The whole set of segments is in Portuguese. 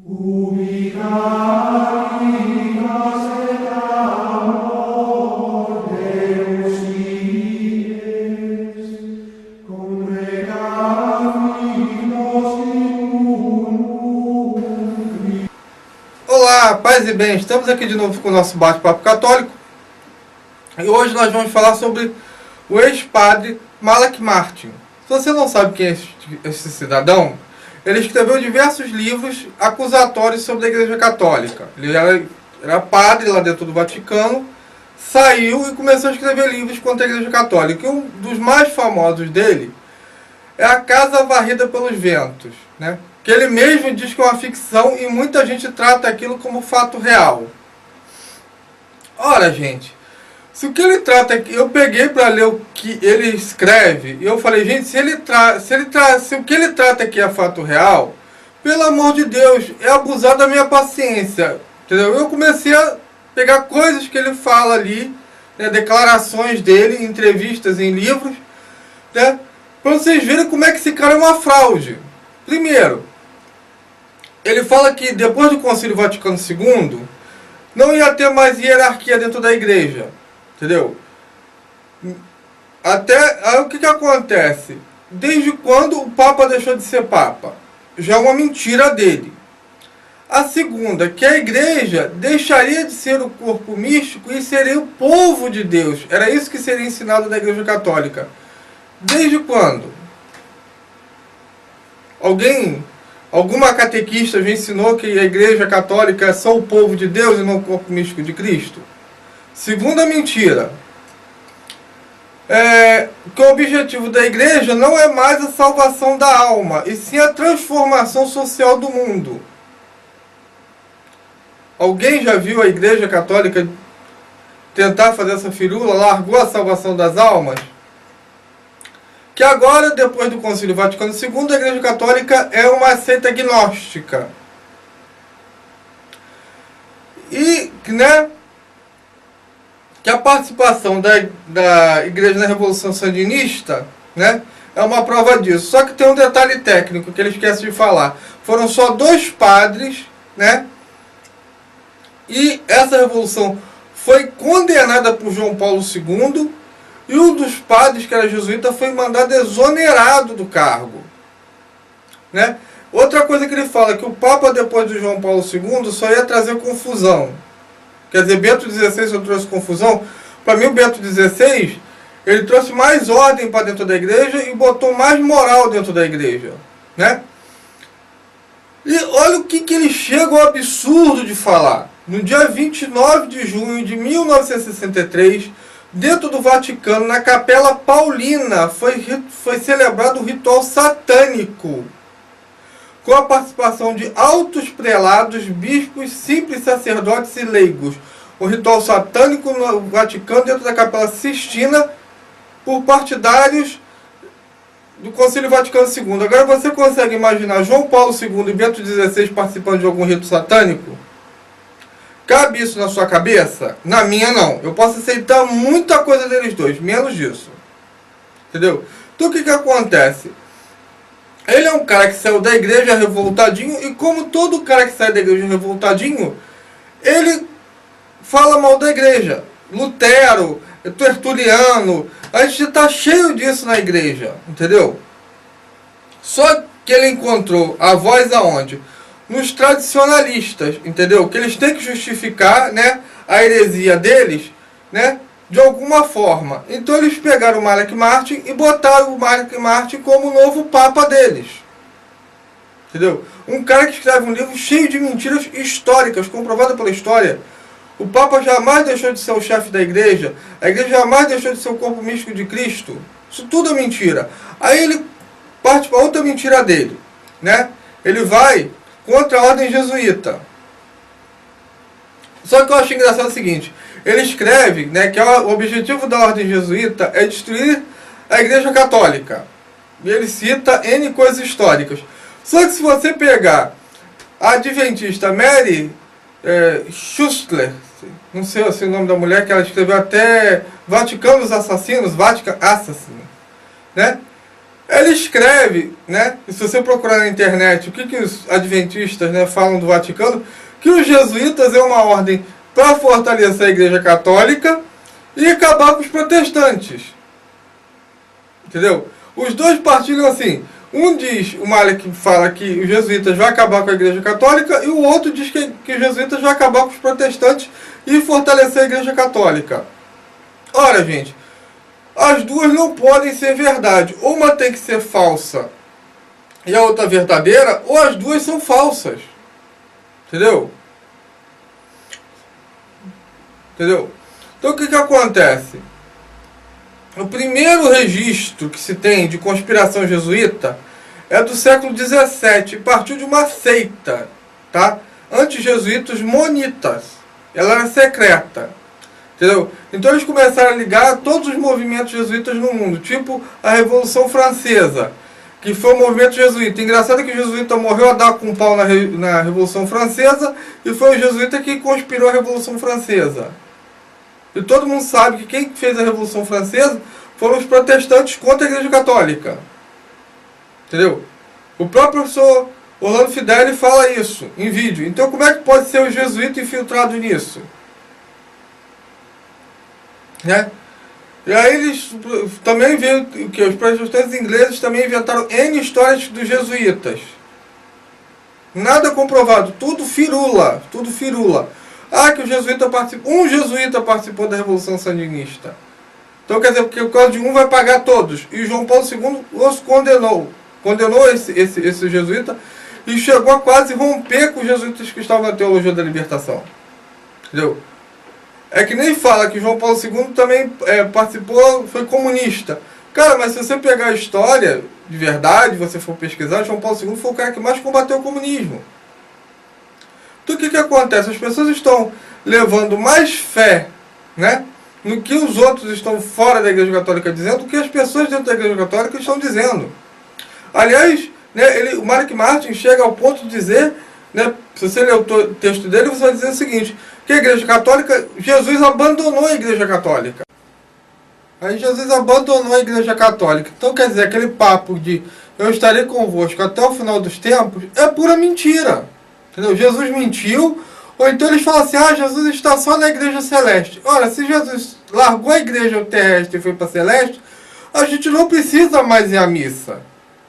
Olá, paz e bem, estamos aqui de novo com o nosso bate-papo católico e hoje nós vamos falar sobre o ex-padre Malak Martin. Se você não sabe quem é esse cidadão, ele escreveu diversos livros acusatórios sobre a Igreja Católica. Ele era padre lá dentro do Vaticano, saiu e começou a escrever livros contra a Igreja Católica. E um dos mais famosos dele é A Casa Varrida pelos Ventos, né? Que ele mesmo diz que é uma ficção e muita gente trata aquilo como fato real. Ora, gente, se o que ele trata aqui, eu peguei para ler o que ele escreve e eu falei, gente, se o que ele trata aqui é fato real, pelo amor de Deus, é abusar da minha paciência, entendeu? Eu comecei a pegar coisas que ele fala ali, né, declarações dele, entrevistas em livros, né, para vocês verem como é que esse cara é uma fraude. Primeiro, ele fala que depois do Concílio Vaticano II, não ia ter mais hierarquia dentro da igreja. Entendeu? Aí o que acontece? Desde quando o Papa deixou de ser Papa? Já é uma mentira dele. A segunda, que a igreja deixaria de ser o corpo místico e seria o povo de Deus. Era isso que seria ensinado na Igreja Católica. Desde quando? Alguma catequista já ensinou que a Igreja Católica é só o povo de Deus e não o corpo místico de Cristo? Segunda mentira. Que o objetivo da Igreja não é mais a salvação da alma, e sim a transformação social do mundo. Alguém já viu a Igreja Católica tentar fazer essa firula? Largou a salvação das almas? Que agora, depois do Concílio Vaticano II, a Igreja Católica é uma seita gnóstica. E, né, que a participação da Igreja na Revolução Sandinista, né, é uma prova disso. Só que tem um detalhe técnico que ele esquece de falar. Foram só 2 padres, né, e essa revolução foi condenada por João Paulo II, e um dos padres, que era jesuíta, foi mandado exonerado do cargo. Né? Outra coisa que ele fala, que o Papa, depois de João Paulo II, só ia trazer confusão. Quer dizer, Bento XVI só trouxe confusão. Para mim, o Bento XVI, ele trouxe mais ordem para dentro da igreja e botou mais moral dentro da igreja. Né? E olha o que ele chega ao absurdo de falar. No dia 29 de junho de 1963, dentro do Vaticano, na Capela Paulina, foi celebrado o ritual satânico, com a participação de altos prelados, bispos, simples sacerdotes e leigos. O ritual satânico no Vaticano, dentro da Capela Sistina, por partidários do Concílio Vaticano II. Agora você consegue imaginar João Paulo II e Bento XVI participando de algum rito satânico? Cabe isso na sua cabeça? Na minha, não. Eu posso aceitar muita coisa deles dois, menos disso. Entendeu? Então o que acontece? Ele é um cara que saiu da igreja revoltadinho, e como todo cara que sai da igreja revoltadinho, ele fala mal da igreja. Lutero, Tertuliano, a gente está cheio disso na igreja, entendeu? Só que ele encontrou a voz aonde? Nos tradicionalistas, entendeu? Que eles têm que justificar, né, a heresia deles, né, de alguma forma. Então eles pegaram o Malak Martin e botaram o Malak Martin como o novo papa deles. Entendeu? Um cara que escreve um livro cheio de mentiras históricas, comprovada pela história. O papa jamais deixou de ser o chefe da igreja, a igreja jamais deixou de ser o corpo místico de Cristo. Isso tudo é mentira. Aí ele parte para outra mentira dele, né? Ele vai contra a ordem jesuíta. Só que eu acho engraçado o seguinte, ele escreve, né, que o objetivo da ordem jesuíta é destruir a Igreja Católica. E ele cita N coisas históricas. Só que se você pegar a adventista Mary Schuster, não sei o nome da mulher, que ela escreveu até Vaticano dos Assassinos, Vatican Assassin, né? Ele escreve, né, e se você procurar na internet o que os adventistas, né, falam do Vaticano, que os jesuítas é uma ordem para fortalecer a Igreja Católica e acabar com os protestantes. Entendeu? Os dois partilham assim. Um diz, o Malik fala que os jesuítas vão acabar com a Igreja Católica, e o outro diz que os jesuítas vão acabar com os protestantes e fortalecer a Igreja Católica. Ora, gente, as duas não podem ser verdade. Uma tem que ser falsa e a outra verdadeira, ou as duas são falsas. Entendeu? Entendeu? Então o que acontece? O primeiro registro que se tem de conspiração jesuíta é do século XVII, partiu de uma seita, tá? Anti-jesuítas monitas. Ela era secreta, entendeu? Então eles começaram a ligar todos os movimentos jesuítas no mundo, tipo a Revolução Francesa, que foi um movimento jesuíta. Engraçado que o jesuíta morreu a dar com um pau na Revolução Francesa, e foi o jesuíta que conspirou a Revolução Francesa. E todo mundo sabe que quem fez a Revolução Francesa foram os protestantes contra a Igreja Católica. Entendeu? O próprio professor Orlando Fideli fala isso em vídeo. Então como é que pode ser o jesuíta infiltrado nisso? Né? E aí eles também veem que os protestantes ingleses também inventaram N histórias dos jesuítas. Nada comprovado, tudo firula, tudo firula. Ah, que o jesuíta participou. Um jesuíta participou da Revolução Sandinista. Então quer dizer, porque o causa de um vai pagar todos. E João Paulo II os condenou. Condenou esse jesuíta e chegou a quase romper com os jesuítas que estavam na teologia da libertação. Entendeu? É que nem fala que João Paulo II também participou, foi comunista. Cara, mas se você pegar a história de verdade, você for pesquisar, João Paulo II foi o cara que mais combateu o comunismo. Então o que acontece? As pessoas estão levando mais fé, né, no que os outros estão fora da Igreja Católica dizendo, do que as pessoas dentro da Igreja Católica estão dizendo. Aliás, né, o Mark Martin chega ao ponto de dizer, né, se você ler o texto dele, você vai dizer o seguinte, que a Igreja Católica, Jesus abandonou a Igreja Católica. Aí Jesus abandonou a Igreja Católica. Então quer dizer, aquele papo de eu estarei convosco até o final dos tempos, é pura mentira. Entendeu? Jesus mentiu, ou então eles falam assim, ah, Jesus está só na igreja celeste. Ora, se Jesus largou a igreja terrestre e foi para a celeste, a gente não precisa mais ir à missa.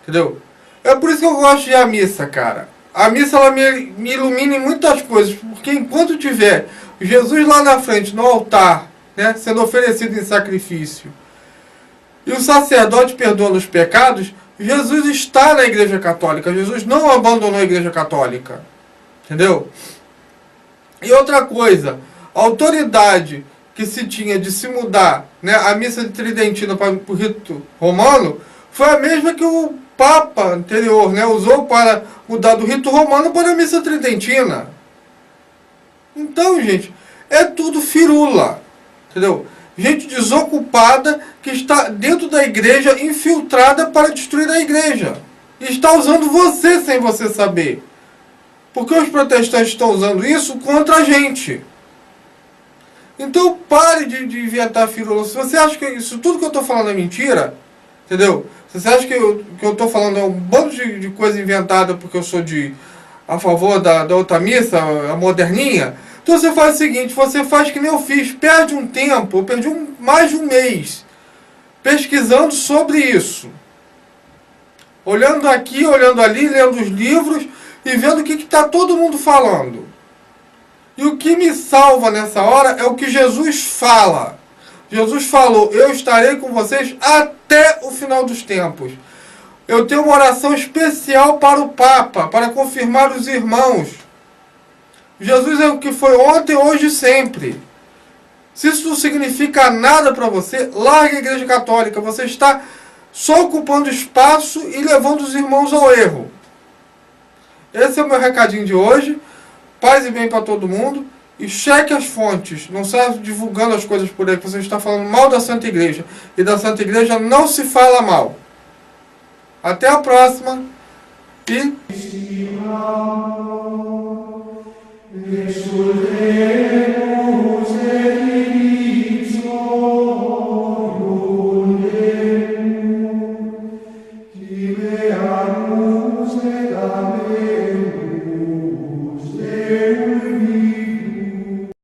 Entendeu? É por isso que eu gosto de ir à missa, cara. A missa, ela me ilumina em muitas coisas, porque enquanto tiver Jesus lá na frente, no altar, né, sendo oferecido em sacrifício, e o sacerdote perdoando os pecados, Jesus está na igreja católica. Jesus não abandonou a igreja católica. Entendeu? E outra coisa, a autoridade que se tinha de se mudar, né, a missa de tridentina para o rito romano foi a mesma que o Papa anterior, né, usou para mudar do rito romano para a missa tridentina. Então, gente, é tudo firula. Entendeu? Gente desocupada que está dentro da igreja, infiltrada para destruir a igreja. E está usando você sem você saber. Porque os protestantes estão usando isso contra a gente. Então pare de inventar firula. Se você acha que isso tudo que eu estou falando é mentira, entendeu? Se você acha que eu estou falando é um bando de coisa inventada porque eu sou a favor da outra missa, a moderninha, então você faz o seguinte, você faz que nem eu fiz, perde um tempo, eu perdi mais de um mês pesquisando sobre isso. Olhando aqui, olhando ali, lendo os livros e vendo o que está todo mundo falando. E o que me salva nessa hora é o que Jesus fala. Jesus falou, eu estarei com vocês até o final dos tempos. Eu tenho uma oração especial para o Papa, para confirmar os irmãos. Jesus é o que foi ontem, hoje e sempre. Se isso não significa nada para você, largue a Igreja Católica. Você está só ocupando espaço e levando os irmãos ao erro. Esse é o meu recadinho de hoje. Paz e bem para todo mundo. E cheque as fontes. Não saia divulgando as coisas por aí, que você está falando mal da Santa Igreja. E da Santa Igreja não se fala mal. Até a próxima. E Deus.